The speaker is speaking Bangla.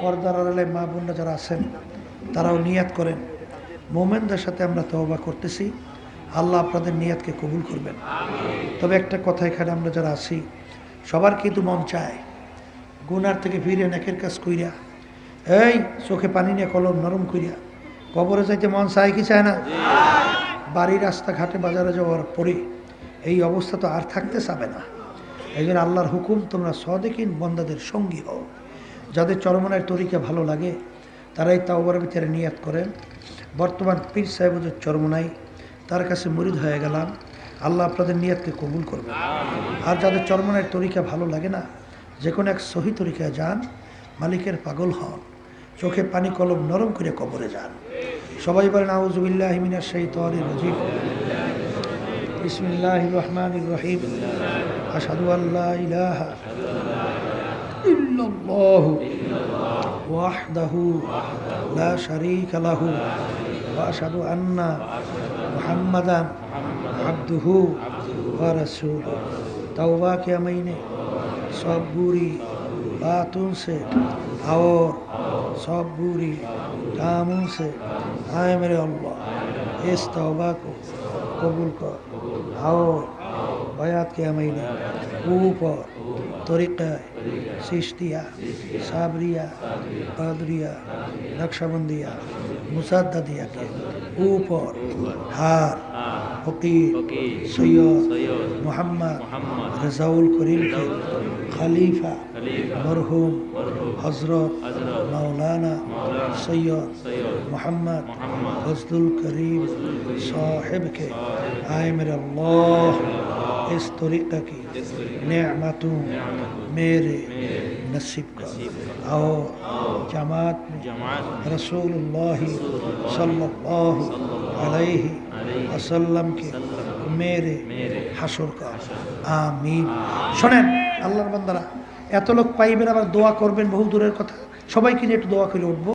পর্দার আড়ালে মা বোনরা যারা আছেন তারাও নিয়াত করেন। মোমেনদের সাথে আমরা তওবা করতেছি, আল্লাহ আপনাদের নিয়াতকে কবুল করবেন। তবে একটা কথা, এখানে আমরা যারা আছি সবার কিন্তু মন চায় গুনার থেকে ফিরে নেকের কাজ কইরা, এই চোখে পানি নিয়ে কলম নরম কইরা কবরে যাইতে মন চায় কি চায় না? বাড়ি রাস্তাঘাটে বাজারে যাওয়ার পরে এই অবস্থা তো আর থাকতে চাবে না। এই জন্য আল্লাহর হুকুম, তোমরা সদেকিন বন্দাদের সঙ্গী হও। যাদের চরমনের তরিকা ভালো লাগে তারাই তাওবার ভিতরে নিয়াত করেন। বর্তমান পীর সাহেবের চরমনাই, তার কাছে মুরিদ হয়ে গেলাম, আল্লাহ আপনাদের নিয়াতকে কবুল করবে। আর যাদের চরমনের তরিকা ভালো লাগে না, যে কোনো এক সহি তরিকায় যান, মালিকের পাগল হন, চোখে পানি কলম নরম করে কবরে যান। সবাই বলেন আউযু বিল্লাহি মিনাশ শাইতানির রাজিম, বিসমিল্লাহির রহমানির রহিম, আশহাদু আল্লা ইলাহা ইল্লাল্লাহু ওয়াহদাহু লা শারীকা লাহু ওয়া আশহাদু আন্না মুহাম্মাদান আবদুহু ওয়া রাসূলুহু। तौबा के महीने सब बुरी बातों से और सब बुरी कामों से आए मेरे अल्लाह, इस तौबा को कबूल कर। और बयात के महीने ऊपर तरीक़ा चिश्तिया, साबरिया, कादरिया, नक्शबंदिया, मुसद्ददिया के ऊपर हार फकीर सैयद मोहम्मद रज़ाउल करीम के खलीफा मरहूम हज़रत मौलाना सैयद मोहम्मद फजलुल करीम साहिब के आए मेरे अल्लाह, इस तरीक़ा की नेमतों मेरे नसीब का। और जमात में रसूलुल्लाह सल्लल्लाहु अलैहि वसल्लम के मेरे হাসর का আমিন। শোনেন আল্লাহর বান্দারা, এত লোক পাইবেন আবার দোয়া করবেন, বহু দূরের কথা, সবাইকে নিয়ে একটু দোয়া করে উঠবো।